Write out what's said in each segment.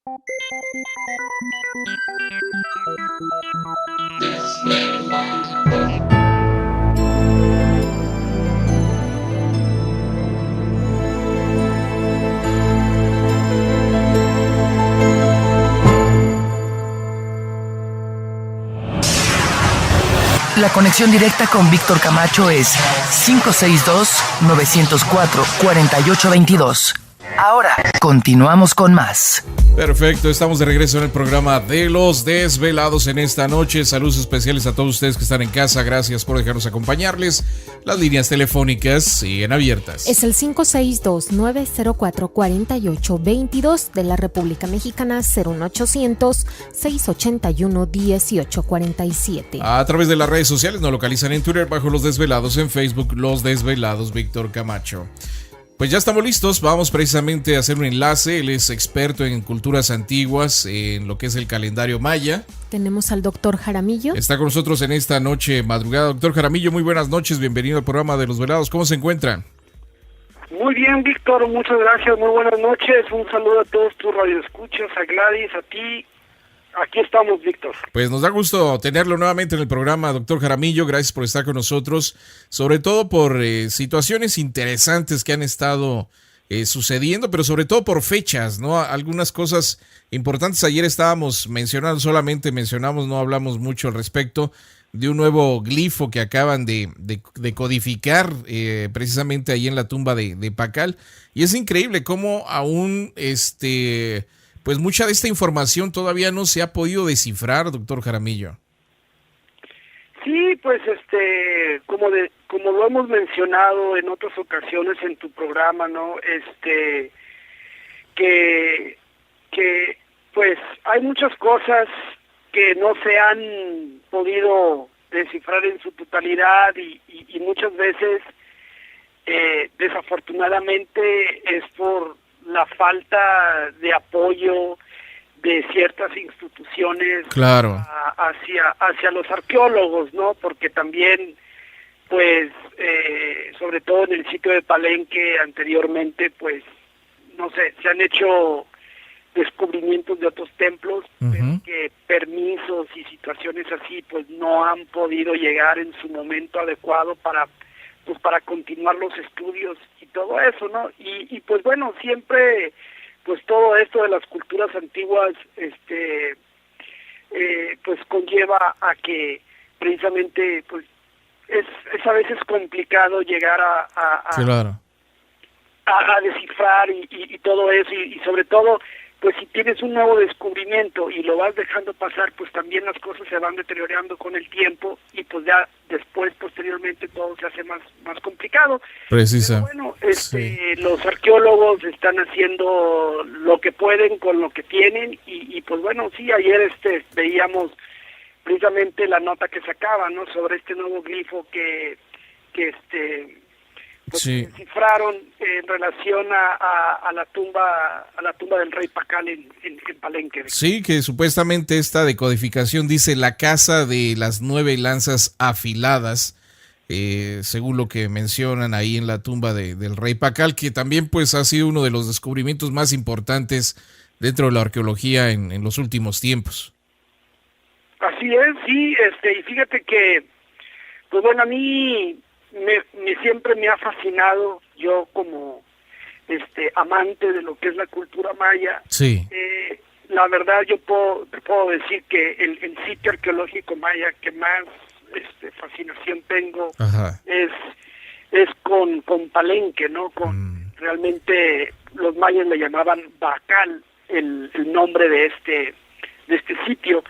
La conexión directa con Víctor Camacho es 562-904-4822. Ahora, continuamos con más. Perfecto, estamos de regreso en el programa de Los Desvelados en esta noche. Saludos especiales a todos ustedes que están en casa. Gracias por dejarnos acompañarles. Las líneas telefónicas siguen abiertas. Es el 562-904-4822 de la República Mexicana, 01800-681-1847. A través de las redes sociales nos localizan en Twitter bajo Los Desvelados, en Facebook Los Desvelados Víctor Camacho. Pues ya estamos listos, vamos precisamente a hacer un enlace. Él es experto en culturas antiguas, en lo que es el calendario maya. Tenemos al doctor Jaramillo. Está con nosotros en esta noche madrugada. Doctor Jaramillo, muy buenas noches, bienvenido al programa de Los Velados. ¿Cómo se encuentran? Muy bien, Víctor, muchas gracias, muy buenas noches. Un saludo a todos tus radioescuchas, a Gladys, a ti. Aquí estamos, Víctor. Pues nos da gusto tenerlo nuevamente en el programa, doctor Jaramillo. Gracias por estar con nosotros, sobre todo por situaciones interesantes que han estado sucediendo, pero sobre todo por fechas, ¿no? Algunas cosas importantes. Ayer estábamos mencionamos, no hablamos mucho al respecto de un nuevo glifo que acaban de codificar precisamente ahí en la tumba de Pacal. Y es increíble cómo aún pues mucha de esta información todavía no se ha podido descifrar, doctor Jaramillo. Sí, pues como lo hemos mencionado en otras ocasiones en tu programa, ¿no? Que pues hay muchas cosas que no se han podido descifrar en su totalidad y muchas veces desafortunadamente es por la falta de apoyo de ciertas instituciones, claro, hacia los arqueólogos, ¿no? Porque también, pues, sobre todo en el sitio de Palenque anteriormente, pues, no sé, se han hecho descubrimientos de otros templos, pero que permisos y situaciones así, pues, no han podido llegar en su momento adecuado para continuar los estudios y todo eso, ¿no? Y pues bueno, siempre, pues todo esto de las culturas antiguas, pues conlleva a que precisamente, pues, es a veces complicado llegar claro, a descifrar y todo eso, y sobre todo, pues si tienes un nuevo descubrimiento y lo vas dejando pasar, pues también las cosas se van deteriorando con el tiempo y pues ya después, posteriormente, todo se hace más complicado. Precisa. Pero bueno, los arqueólogos están haciendo lo que pueden con lo que tienen y pues bueno, sí, ayer veíamos precisamente la nota que sacaba, ¿no? Sobre este nuevo glifo que pues sí, cifraron en relación a la tumba del rey Pacal en Palenque. Sí, que supuestamente esta decodificación dice la casa de las 9 lanzas afiladas, según lo que mencionan ahí en la tumba del rey Pacal, que también pues ha sido uno de los descubrimientos más importantes dentro de la arqueología en los últimos tiempos. Así es, sí, y fíjate que, pues bueno, a mí siempre me ha fascinado, yo como amante de lo que es la cultura maya. Sí. La verdad te puedo decir que el sitio arqueológico maya que más fascinación tengo es con Palenque, ¿no? Realmente los mayas le llamaban Bacal el nombre de este sitio.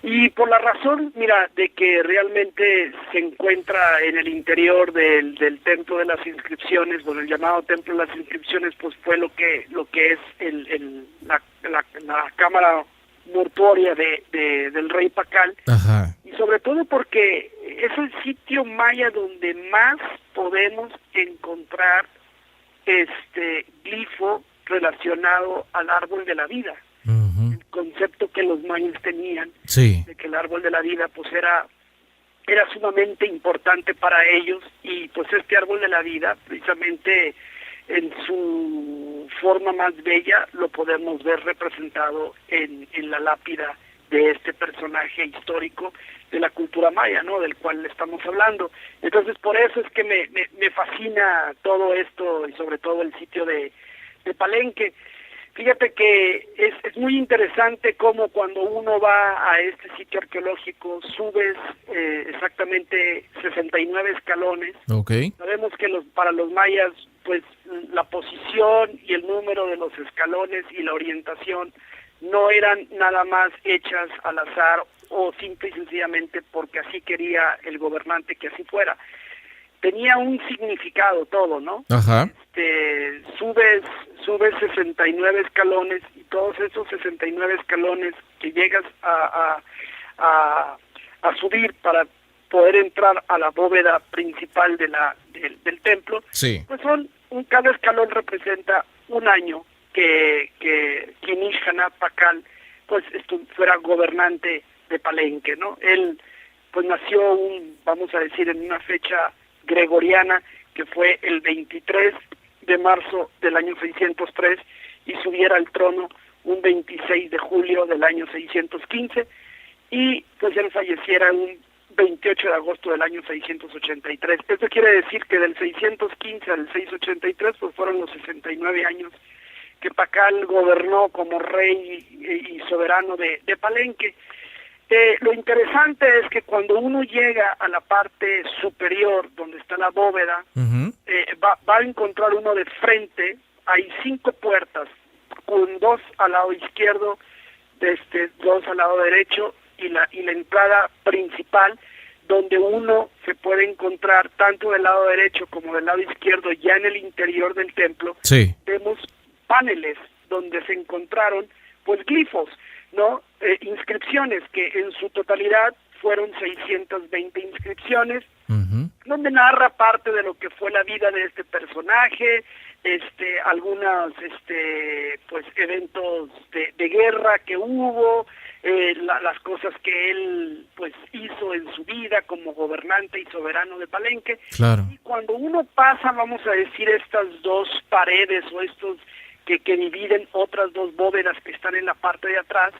Y por la razón, mira, de que realmente se encuentra en el interior del templo de las inscripciones, bueno, el llamado templo de las inscripciones, pues fue lo que es la cámara mortuoria del rey Pacal. Ajá. Y sobre todo porque es el sitio maya donde más podemos encontrar glifo relacionado al árbol de la vida. El concepto que los mayas tenían, sí, de que el árbol de la vida pues era sumamente importante para ellos, y pues este árbol de la vida precisamente en su su forma más bella lo podemos ver representado en la lápida de este personaje histórico de la cultura maya, ¿no? Del cual estamos hablando. Entonces, por eso es que me fascina todo esto y sobre todo el sitio de Palenque. Fíjate que es muy interesante cómo cuando uno va a este sitio arqueológico subes exactamente 69 escalones. Okay. Sabemos que para los mayas, pues la posición y el número de los escalones y la orientación no eran nada más hechas al azar o simple y sencillamente porque así quería el gobernante que así fuera. Tenía un significado todo, ¿no? Ajá. Subes 69 escalones y todos esos 69 escalones que llegas a subir para poder entrar a la bóveda principal del templo, sí, pues cada escalón representa un año que Kinish Haná Pakal pues fuera gobernante de Palenque, ¿no? Él pues nació vamos a decir, en una fecha gregoriana que fue el 23 de marzo del año 603 y subiera al trono un 26 de julio del año 615 y pues él falleciera un 28 de agosto del año 683. Esto quiere decir que del 615 al 683 pues fueron los 69 años que Pakal gobernó como rey y soberano de Palenque. Lo interesante es que cuando uno llega a la parte superior, donde está la bóveda, va a encontrar uno de frente. Hay 5 puertas, con 2 al lado izquierdo, 2 al lado derecho, y la entrada principal, donde uno se puede encontrar tanto del lado derecho como del lado izquierdo, ya en el interior del templo. Sí. Vemos paneles donde se encontraron pues glifos, ¿no? Inscripciones que en su totalidad fueron 620 inscripciones, donde narra parte de lo que fue la vida de este personaje, algunos pues eventos de guerra que hubo, las cosas que él pues hizo en su vida como gobernante y soberano de Palenque. Claro. Y cuando uno pasa, vamos a decir, estas 2 paredes o estos que dividen otras 2 bóvedas que están en la parte de atrás,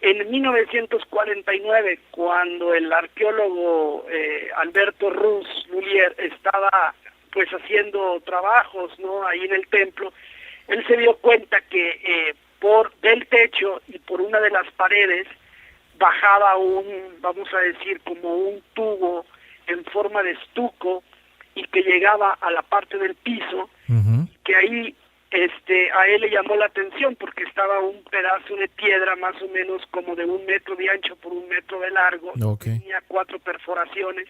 en 1949, cuando el arqueólogo Alberto Ruz Lulier estaba pues haciendo trabajos, ¿no?, ahí en el templo, él se dio cuenta que del techo y por una de las paredes bajaba vamos a decir, como un tubo en forma de estuco y que llegaba a la parte del piso, que ahí a él le llamó la atención porque estaba un pedazo de piedra más o menos como de 1 metro de ancho por 1 metro de largo. Okay. Tenía 4 perforaciones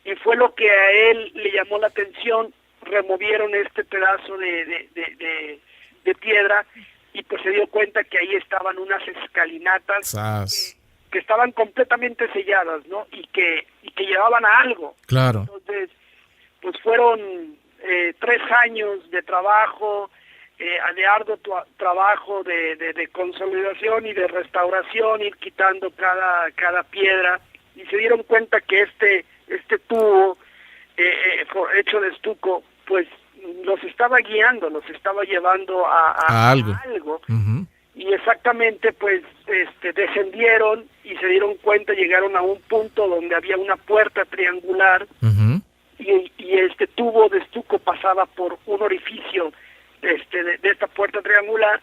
y fue lo que a él le llamó la atención. Removieron este pedazo de piedra y pues se dio cuenta que ahí estaban unas escalinatas que estaban completamente selladas, ¿no? Y que llevaban a algo. Claro. Entonces, pues fueron 3 años de trabajo, de arduo trabajo de consolidación y de restauración, ir quitando cada piedra, y se dieron cuenta que este tubo hecho de estuco pues los estaba guiando, los estaba llevando a algo. Y exactamente pues descendieron y se dieron cuenta, llegaron a un punto donde había una puerta triangular, y este tubo de estuco pasaba por un orificio de esta puerta triangular,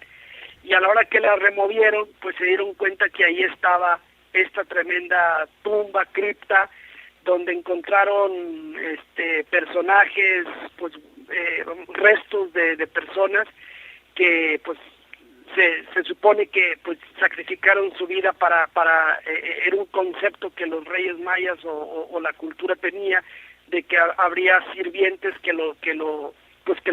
y a la hora que la removieron pues se dieron cuenta que ahí estaba esta tremenda tumba, cripta, donde encontraron personajes, pues restos de personas que pues se supone que pues sacrificaron su vida para era un concepto que los reyes mayas o la cultura tenía, de que habría sirvientes que lo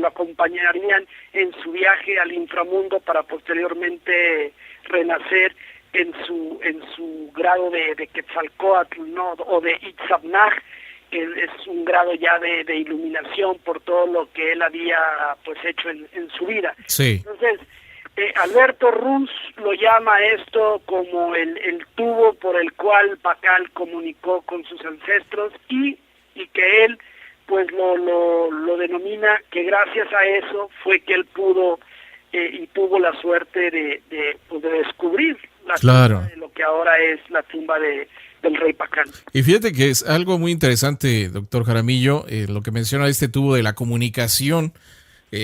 acompañarían en su viaje al inframundo para posteriormente renacer en su grado de Quetzalcóatl, ¿no?, o de Itzamnaj, que es un grado ya de iluminación por todo lo que él había pues hecho en su vida. Sí. Entonces, Alberto Ruz lo llama esto como el tubo por el cual Pakal comunicó con sus ancestros, y que él pues lo denomina que gracias a eso fue que él pudo y tuvo la suerte de descubrir la tumba de lo que ahora es la tumba del rey Pakal. Y fíjate que es algo muy interesante, doctor Jaramillo, lo que menciona este tubo de la comunicación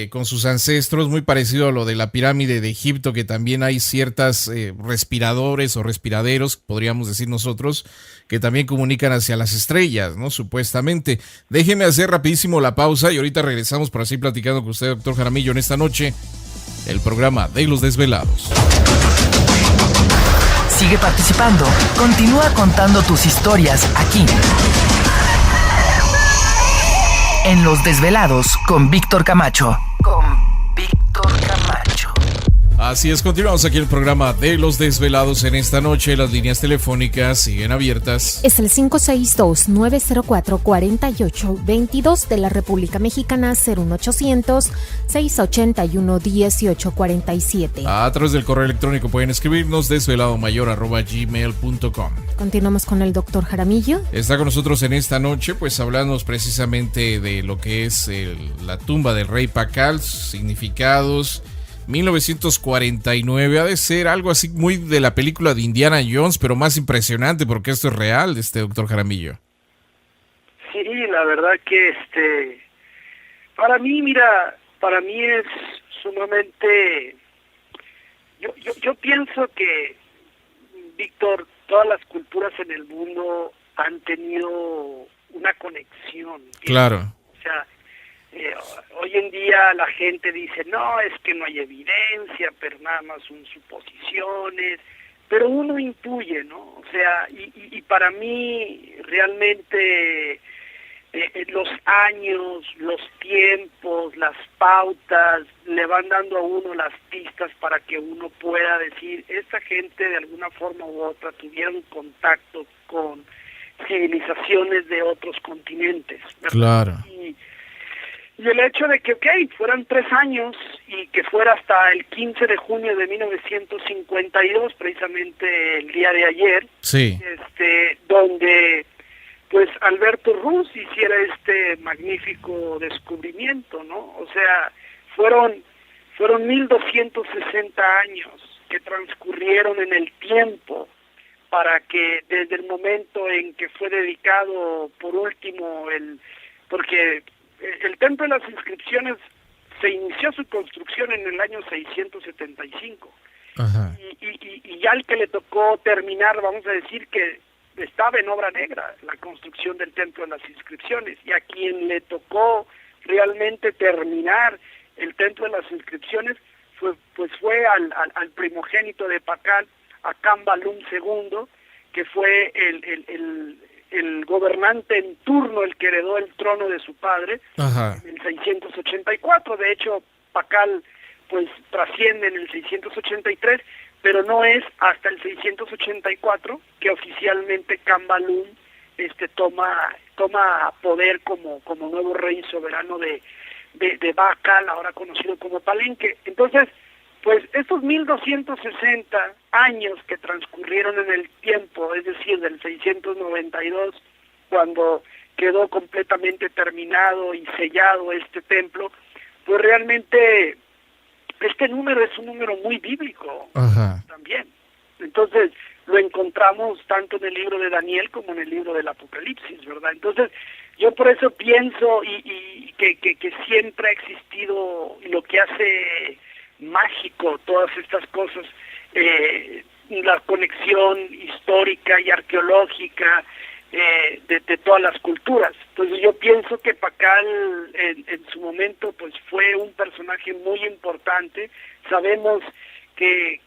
con sus ancestros, muy parecido a lo de la pirámide de Egipto, que también hay ciertas respiradores o respiraderos, podríamos decir nosotros, que también comunican hacia las estrellas, ¿no? Supuestamente. Déjeme hacer rapidísimo la pausa y ahorita regresamos para seguir platicando con usted, doctor Jaramillo, en esta noche, el programa de Los Desvelados. Sigue participando, continúa contando tus historias aquí, en Los Desvelados con Víctor Camacho. Así es, continuamos aquí en el programa de Los Desvelados en esta noche. Las líneas telefónicas siguen abiertas. Es el 562-904-4822 de la República Mexicana, 01800-681-1847. A través del correo electrónico pueden escribirnos desveladomayor@gmail.com. Continuamos con el doctor Jaramillo. Está con nosotros en esta noche, pues hablándonos precisamente de lo que es la tumba del rey Pakal, significados. 1949, ha de ser algo así muy de la película de Indiana Jones, pero más impresionante porque esto es real, doctor Jaramillo. Sí, la verdad que para mí es sumamente, yo pienso que, Víctor, todas las culturas en el mundo han tenido una conexión. Claro. O sea, hoy en día la gente dice, no, es que no hay evidencia, pero nada más son suposiciones, pero uno intuye, ¿no? O sea, y para mí realmente los años, los tiempos, las pautas, le van dando a uno las pistas para que uno pueda decir, esta gente de alguna forma u otra tuvieron contacto con civilizaciones de otros continentes, ¿verdad? Claro. Y el hecho de que, fueran 3 años y que fuera hasta el 15 de junio de 1952, precisamente el día de ayer, sí, donde pues Alberto Ruz hiciera este magnífico descubrimiento, ¿no? O sea, fueron 1260 años que transcurrieron en el tiempo para que desde el momento en que fue dedicado por último porque el Templo de las Inscripciones se inició su construcción en el año 675. Ajá. Y ya al que le tocó terminar, vamos a decir que estaba en obra negra la construcción del Templo de las Inscripciones, y a quien le tocó realmente terminar el Templo de las Inscripciones fue al primogénito de Pakal, a Cambalum II, que fue el gobernante en turno, el que heredó el trono de su padre. Ajá. En el 684. De hecho, Pakal pues trasciende en el 683, pero no es hasta el 684 que oficialmente Cambalum toma poder como nuevo rey soberano de Pakal, ahora conocido como Palenque. Entonces, pues estos 1260 años que transcurrieron en el tiempo, es decir, del 692, cuando quedó completamente terminado y sellado este templo, pues realmente este número es un número muy bíblico. Ajá. También. Entonces, lo encontramos tanto en el libro de Daniel como en el libro del Apocalipsis, ¿verdad? Entonces, yo por eso pienso y que siempre ha existido lo que hace mágico todas estas cosas, la conexión histórica y arqueológica de todas las culturas. Entonces yo pienso que Pakal en su momento pues fue un personaje muy importante. Sabemos que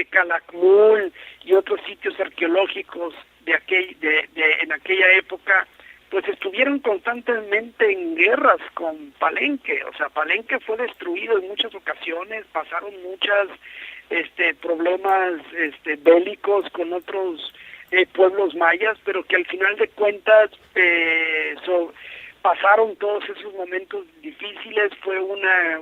Calakmul y otros sitios arqueológicos en aquella época pues estuvieron constantemente en guerras con Palenque. O sea, Palenque fue destruido en muchas ocasiones, pasaron muchos problemas bélicos con otros pueblos mayas, pero que al final de cuentas pasaron todos esos momentos difíciles. Fue una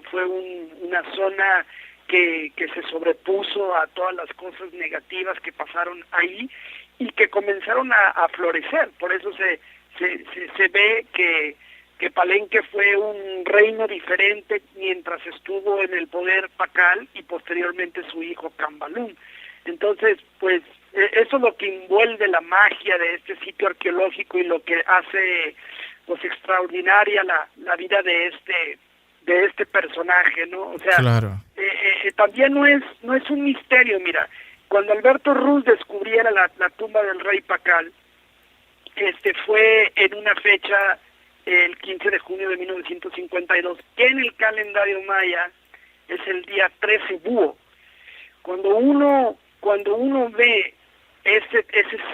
zona que se sobrepuso a todas las cosas negativas que pasaron ahí y que comenzaron a florecer. Por eso se ve que que Palenque fue un reino diferente mientras estuvo en el poder Pacal y posteriormente su hijo Cambalum. Entonces, pues eso es lo que envuelve la magia de este sitio arqueológico y lo que hace pues extraordinaria la vida de este personaje, ¿no? O sea, claro. También no es un misterio. Mira, cuando Alberto Ruz descubriera la tumba del rey Pacal, fue en una fecha, el 15 de junio de 1952, que en el calendario maya es el día 13 Búho. Cuando uno ve ese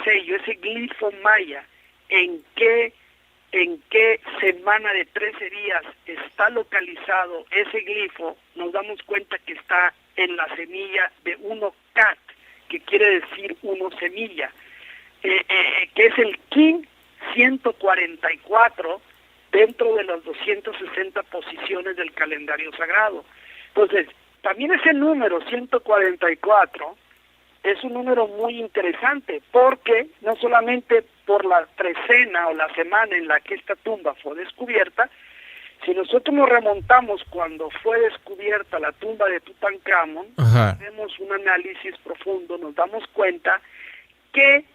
sello, ese glifo maya, en qué semana de 13 días está localizado ese glifo, nos damos cuenta que está en la semilla de 1 cat, que quiere decir 1 semilla, que es el King 144 dentro de las 260 posiciones del calendario sagrado. Entonces, también ese número 144 es un número muy interesante, porque no solamente por la trecena o la semana en la que esta tumba fue descubierta, si nosotros nos remontamos cuando fue descubierta la tumba de Tutankamón, hacemos un análisis profundo, nos damos cuenta que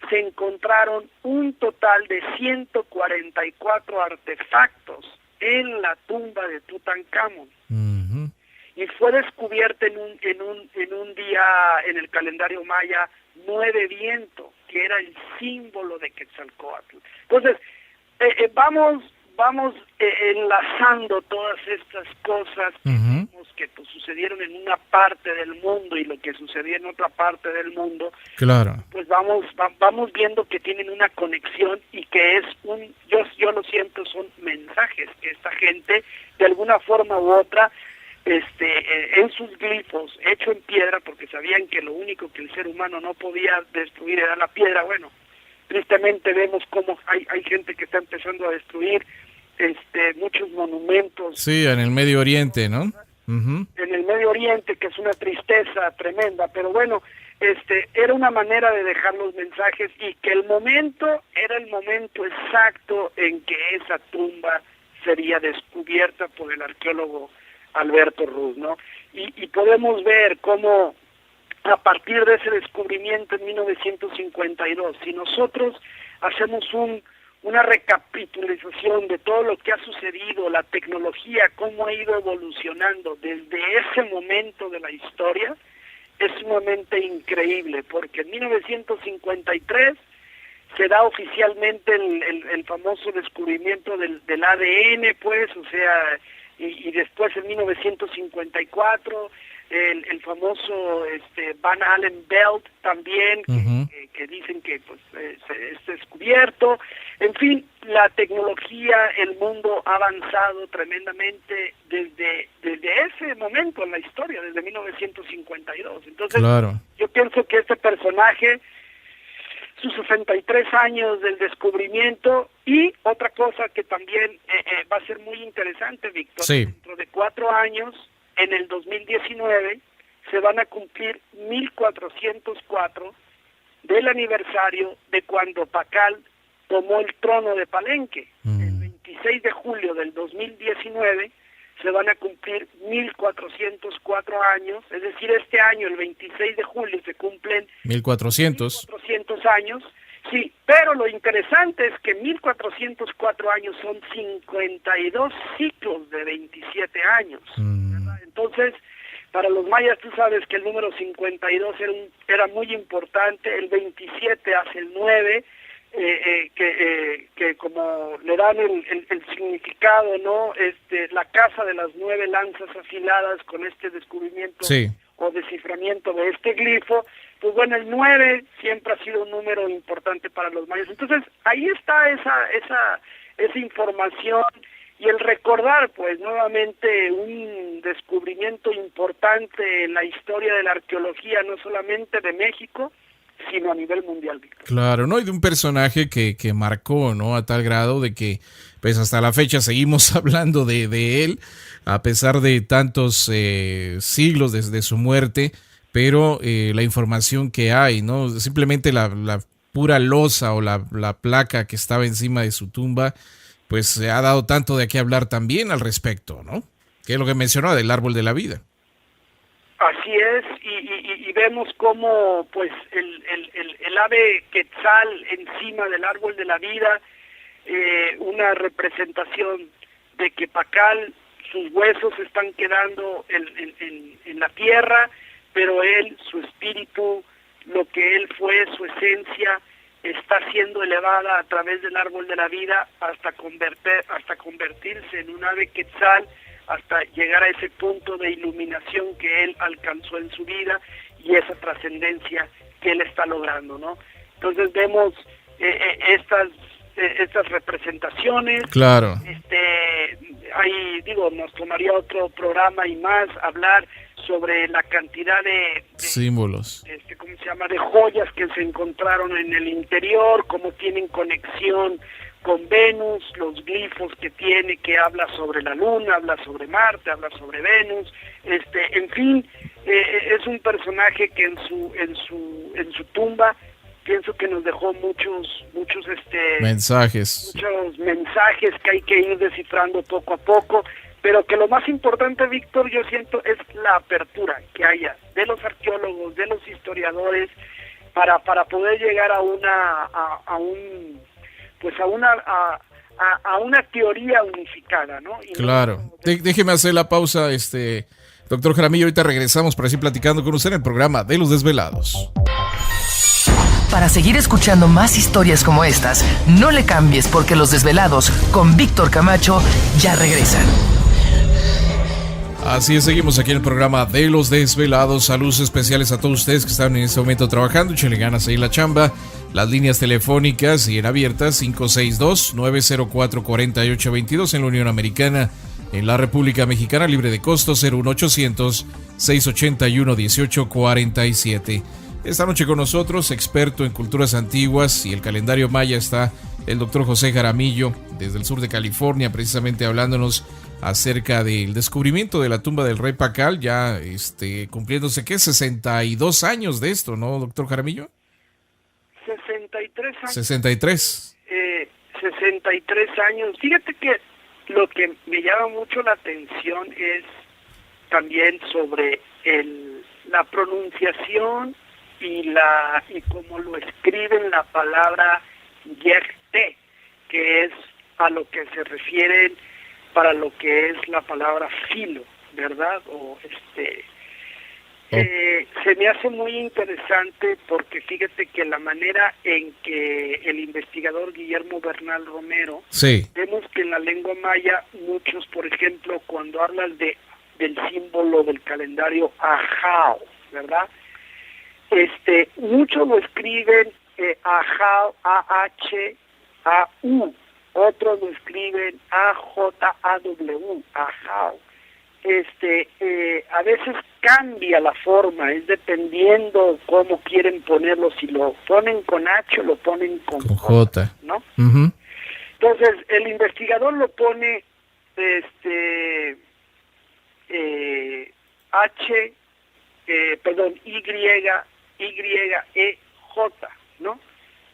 se encontraron un total de 144 artefactos en la tumba de Tutankamón. Uh-huh. Y fue descubierta en un día en el calendario maya 9 viento, que era el símbolo de Quetzalcóatl. Entonces, vamos enlazando todas estas cosas que pues, sucedieron en una parte del mundo y lo que sucedió en otra parte del mundo. Claro. Pues vamos viendo que tienen una conexión y que es yo lo siento, son mensajes que esta gente de alguna forma u otra en sus glifos, hecho en piedra, porque sabían que lo único que el ser humano no podía destruir era la piedra. Bueno, tristemente vemos cómo hay gente que está empezando a destruir muchos monumentos. Sí, en el Medio Oriente, ¿no? Uh-huh. En el Medio Oriente, que es una tristeza tremenda, pero bueno, era una manera de dejar los mensajes, y que el momento era el momento exacto en que esa tumba sería descubierta por el arqueólogo Alberto Ruz, ¿no? Y podemos ver cómo a partir de ese descubrimiento en 1952, si nosotros hacemos una recapitulación de todo lo que ha sucedido, la tecnología, cómo ha ido evolucionando desde ese momento de la historia, es sumamente increíble, porque en 1953 se da oficialmente el famoso descubrimiento del ADN, pues, o sea, y después en 1954 el famoso Van Allen Belt también, que dicen que pues es descubierto. En fin, la tecnología, el mundo ha avanzado tremendamente desde ese momento en la historia, desde 1952. Entonces, claro, yo pienso que este personaje, sus 63 años del descubrimiento, y otra cosa que también va a ser muy interesante, Víctor, sí, dentro de 4 años, en el 2019, se van a cumplir 1404 del aniversario de cuando Pacal tomó el trono de Palenque. El 26 de julio del 2019 se van a cumplir 1404 años, es decir, este año, el 26 de julio, se cumplen 1400 años. Sí, pero lo interesante es que 1404 años son 52 ciclos de 27 años. Entonces, para los mayas, tú sabes que el número 52 era muy importante, el 27 hace el 9, que como le dan el significado, ¿no? La casa de las 9 lanzas afiladas con este descubrimiento, sí, o desciframiento de este glifo. Pues bueno, el 9 siempre ha sido un número importante para los mayas. Entonces, ahí está esa información, y el recordar, pues, nuevamente un descubrimiento importante en la historia de la arqueología, no solamente de México, sino a nivel mundial, Víctor. Claro, ¿no? Y de un personaje que marcó, ¿no? A tal grado de que, pues, hasta la fecha seguimos hablando de él, a pesar de tantos siglos desde su muerte, pero la información que hay, ¿no? Simplemente la pura losa o la placa que estaba encima de su tumba, pues se ha dado tanto de qué hablar también al respecto, ¿no? Que es lo que mencionaba del árbol de la vida. Así es, y vemos cómo pues el ave quetzal encima del árbol de la vida, una representación de que Pacal, sus huesos están quedando en la tierra, pero él, su espíritu, lo que él fue, su esencia, está siendo elevada a través del árbol de la vida hasta convertirse en un ave quetzal, hasta llegar a ese punto de iluminación que él alcanzó en su vida y esa trascendencia que él está logrando, ¿no? Entonces vemos estas representaciones. Claro. Ahí, nos tomaría otro programa y más hablar sobre la cantidad de símbolos, ¿cómo se llama?, de joyas que se encontraron en el interior, cómo tienen conexión con Venus, los glifos que tiene, que habla sobre la Luna, habla sobre Marte, habla sobre Venus, en fin, es un personaje que en su tumba pienso que nos dejó muchos mensajes que hay que ir descifrando poco a poco, pero que lo más importante, Víctor, yo siento, es la apertura que haya de los arqueólogos, de los historiadores, para poder llegar a una teoría unificada, ¿no? Y claro. Déjeme hacer la pausa, doctor Jaramillo, ahorita regresamos para seguir platicando con usted en el programa de Los Desvelados. Para seguir escuchando más historias como estas, no le cambies, porque Los Desvelados con Víctor Camacho ya regresan. Así es, seguimos aquí en el programa de Los Desvelados. Saludos especiales a todos ustedes que están en este momento trabajando, échenle ganas ahí en la chamba. Las líneas telefónicas siguen abiertas, 562-904-4822 en la Unión Americana, en la República Mexicana, libre de costo, 01800-681-1847. Esta noche con nosotros, experto en culturas antiguas y el calendario maya, está el doctor José Jaramillo, desde el sur de California, precisamente hablándonos acerca del descubrimiento de la tumba del rey Pacal, ya cumpliéndose, ¿qué? 62 años de esto, ¿no, doctor Jaramillo? 63 años. 63. 63 años. Fíjate que lo que me llama mucho la atención es también sobre la pronunciación y cómo lo escriben la palabra Yehte, que es a lo que se refieren para lo que es la palabra filo, ¿verdad? Se me hace muy interesante porque fíjate que la manera en que el investigador Guillermo Bernal Romero, sí, vemos que en la lengua maya muchos, por ejemplo, cuando hablan del símbolo del calendario Ajao, ¿verdad? Muchos lo escriben Ajao, A-H-A-U, otros lo escriben A-J-A-W, Ajao. A veces cambia la forma, es dependiendo cómo quieren ponerlo, si lo ponen con H o lo ponen con J, ¿no? Uh-huh. Entonces, el investigador lo pone Y-E-J, ¿no?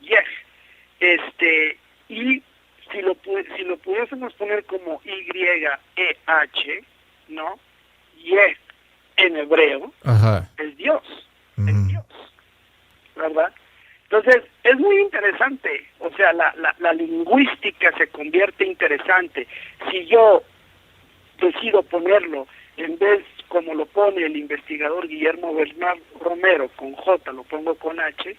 Yej. Y si lo pudiésemos poner como Y-E-H, ¿no? Yeh en hebreo, ajá, es Dios, es Dios, ¿verdad? Entonces, es muy interesante, o sea, la lingüística se convierte interesante. Si yo decido ponerlo, en vez como lo pone el investigador Guillermo Bernal Romero, con J, lo pongo con H,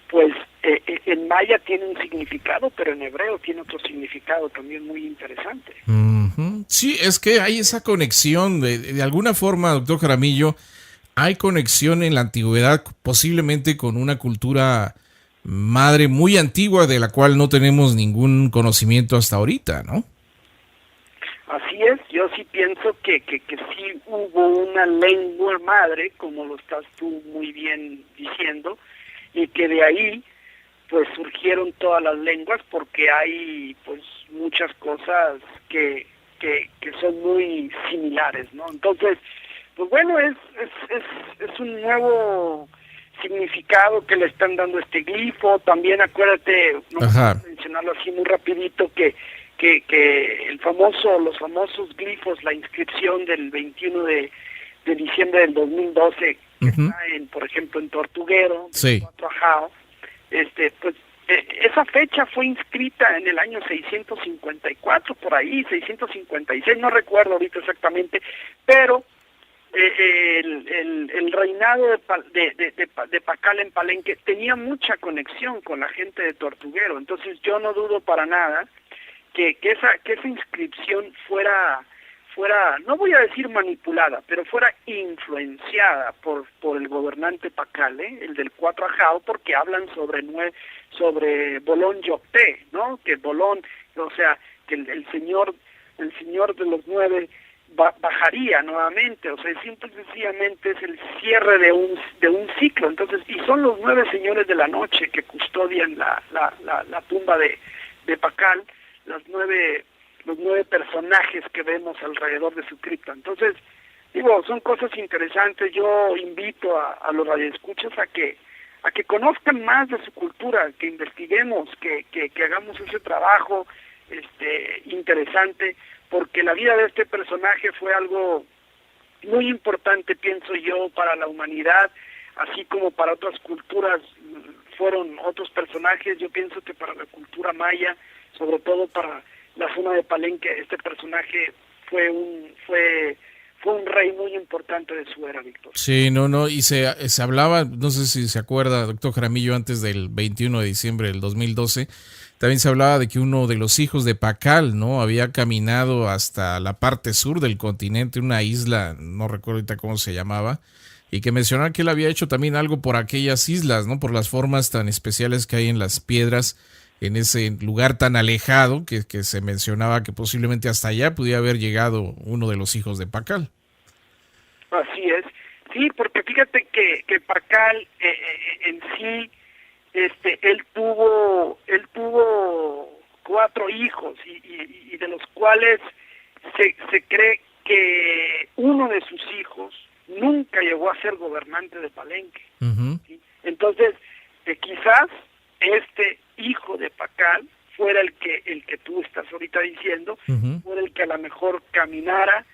pues en maya tiene un significado, pero en hebreo tiene otro significado también muy interesante. Uh-huh. Sí, es que hay esa conexión, de alguna forma, doctor Jaramillo, hay conexión en la antigüedad, posiblemente con una cultura madre muy antigua de la cual no tenemos ningún conocimiento hasta ahorita, ¿no? Así es, yo sí pienso que sí hubo una lengua madre, como lo estás tú muy bien diciendo, y que de ahí pues surgieron todas las lenguas, porque hay pues muchas cosas que son muy similares, ¿no? Entonces, pues bueno, es un nuevo significado que le están dando este glifo. También acuérdate, no voy a mencionarlo así muy rapidito, que que los famosos glifos, la inscripción del 21 de diciembre del 2012, que está por ejemplo, en Tortuguero, sí. Ajao, pues esa fecha fue inscrita en el año 654, por ahí, 656, no recuerdo ahorita exactamente, pero el reinado de Pacal en Palenque tenía mucha conexión con la gente de Tortuguero, entonces yo no dudo para nada que esa inscripción fuera, no voy a decir manipulada, pero fuera influenciada por el gobernante Pacal, el del Cuatro Ajao, porque hablan sobre Bolón Yocté, ¿no? Que Bolón, o sea, que el señor de los 9 bajaría nuevamente, o sea, simple y sencillamente es el cierre de un ciclo. Entonces, y son los 9 señores de la noche que custodian la tumba de Pacal, los 9 personajes que vemos alrededor de su cripta. Entonces, digo, son cosas interesantes. Yo invito a los radioescuchas a que conozcan más de su cultura, que investiguemos, que hagamos ese trabajo interesante, porque la vida de este personaje fue algo muy importante, pienso yo, para la humanidad, así como para otras culturas fueron otros personajes. Yo pienso que para la cultura maya, sobre todo para la zona de Palenque, este personaje fue un rey muy importante de su era, Víctor. Sí, y se hablaba, no sé si se acuerda, doctor Jaramillo, antes del 21 de diciembre del 2012, también se hablaba de que uno de los hijos de Pacal, ¿no?, había caminado hasta la parte sur del continente, una isla, no recuerdo ahorita cómo se llamaba, y que mencionaba que él había hecho también algo por aquellas islas, ¿no?, por las formas tan especiales que hay en las piedras, en ese lugar tan alejado que se mencionaba que posiblemente hasta allá pudiera haber llegado uno de los hijos de Pacal. Así es, sí, porque fíjate que Pacal en sí, él tuvo 4 hijos y de los cuales se cree que uno de sus hijos nunca llegó a ser gobernante de Palenque. ¿Sí? Entonces, quizás este hijo de Pacal fuera el que tú estás ahorita diciendo, fuera el que a lo mejor caminara,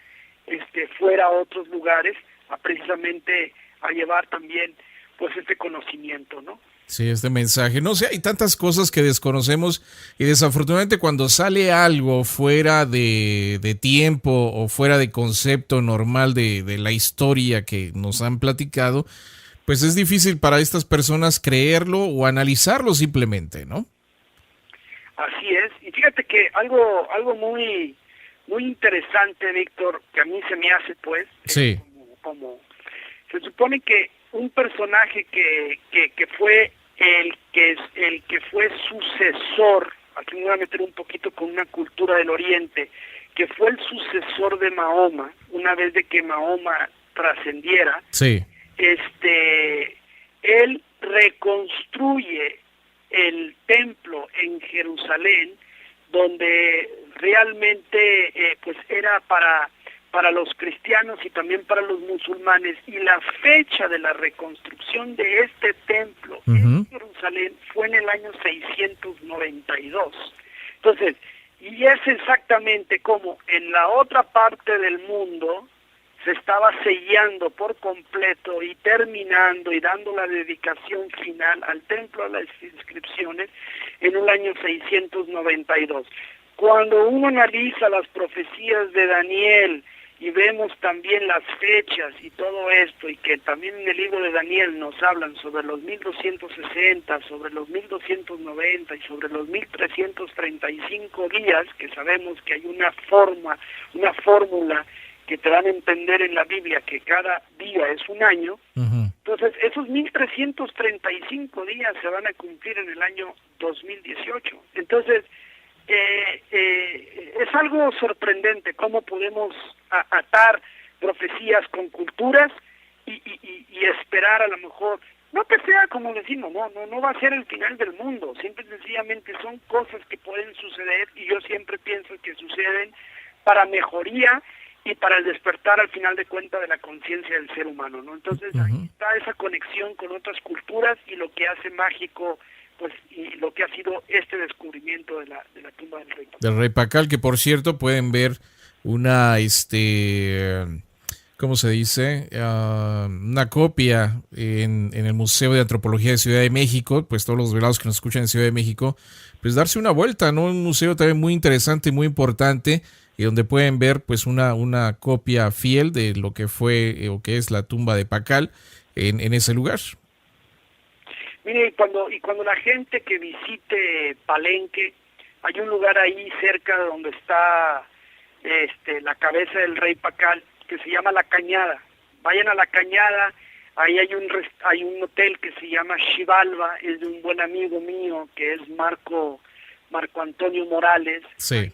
fuera a otros lugares, precisamente a llevar también pues este conocimiento, ¿no? Sí, este mensaje. No sé, hay tantas cosas que desconocemos y desafortunadamente cuando sale algo fuera de tiempo o fuera de concepto normal de la historia que nos han platicado, pues es difícil para estas personas creerlo o analizarlo simplemente, ¿no? Así es. Y fíjate que algo muy muy interesante, Víctor, que a mí se me hace, pues, sí, como se supone que un personaje que fue el que fue sucesor, aquí me voy a meter un poquito con una cultura del Oriente, que fue el sucesor de Mahoma, una vez de que Mahoma trascendiera, sí, él reconstruye el templo en Jerusalén, donde realmente pues era para los cristianos y también para los musulmanes, y la fecha de la reconstrucción de este templo en Jerusalén fue en el año 692. Entonces, y es exactamente como en la otra parte del mundo se estaba sellando por completo y terminando y dando la dedicación final al templo, a las inscripciones, en el año 692. Cuando uno analiza las profecías de Daniel y vemos también las fechas y todo esto, y que también en el libro de Daniel nos hablan sobre los 1260, sobre los 1290 y sobre los 1335 días, que sabemos que hay una fórmula que te dan a entender en la Biblia que cada día es un año. Entonces esos 1335 días se van a cumplir en el año 2018. Entonces es algo sorprendente cómo podemos atar profecías con culturas y esperar a lo mejor, no que sea como decimos, no va a ser el final del mundo, simple y sencillamente son cosas que pueden suceder, y yo siempre pienso que suceden para mejoría y para el despertar al final de cuentas de la conciencia del ser humano, ¿no? Entonces ahí está esa conexión con otras culturas y lo que hace mágico, pues, y lo que ha sido este descubrimiento de la tumba del rey Pacal. Del rey Pacal, que por cierto pueden ver una, ¿cómo se dice? Una copia en el Museo de Antropología de Ciudad de México. Pues todos los desvelados que nos escuchan en Ciudad de México, pues darse una vuelta, ¿no? Un museo también muy interesante, muy importante, y donde pueden ver pues una copia fiel de lo que fue o que es la tumba de Pacal en ese lugar. Mire, y cuando la gente que visite Palenque, hay un lugar ahí cerca donde está la cabeza del rey Pacal, que se llama La Cañada. Vayan a La Cañada, ahí hay un hotel que se llama Xibalba, es de un buen amigo mío que es Marco Antonio Morales. Sí.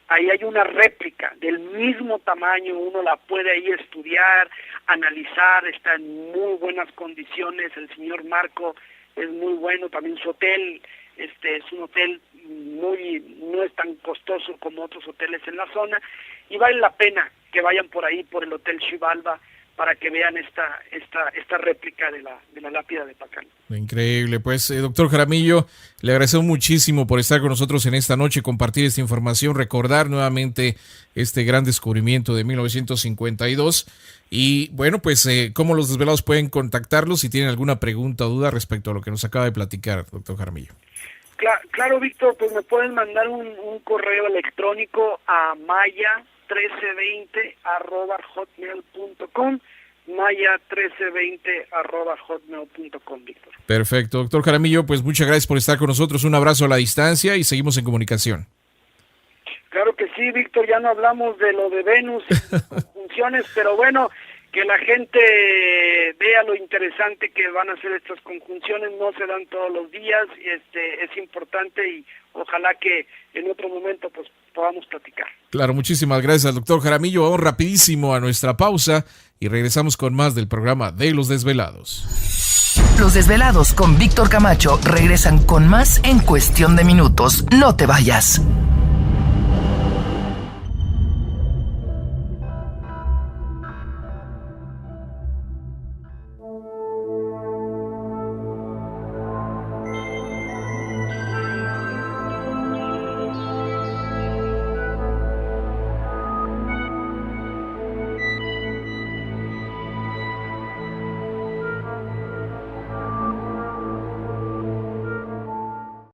Ahí hay una réplica del mismo tamaño, uno la puede ahí estudiar, analizar, está en muy buenas condiciones, el señor Marco es muy bueno, también su hotel, es un hotel no es tan costoso como otros hoteles en la zona, y vale la pena que vayan por ahí, por el Hotel Xibalba, para que vean esta réplica de la lápida de Pacal. Increíble, pues doctor Jaramillo, le agradecemos muchísimo por estar con nosotros en esta noche, compartir esta información, recordar nuevamente este gran descubrimiento de 1952 y bueno, pues cómo los desvelados pueden contactarlos si tienen alguna pregunta o duda respecto a lo que nos acaba de platicar, doctor Jaramillo. Claro, Víctor, pues me pueden mandar un correo electrónico a maya1320@hotmail.com, maya1320@hotmail.com, Víctor. Perfecto, doctor Jaramillo, pues muchas gracias por estar con nosotros, un abrazo a la distancia y seguimos en comunicación. Claro que sí, Víctor, ya no hablamos de lo de Venus y conjunciones, pero bueno, que la gente vea lo interesante que van a ser estas conjunciones, no se dan todos los días, es importante y ojalá que en otro momento pues podamos platicar. Claro, muchísimas gracias, doctor Jaramillo. Vamos rapidísimo a nuestra pausa y regresamos con más del programa de Los Desvelados. Los Desvelados con Víctor Camacho regresan con más en cuestión de minutos. No te vayas.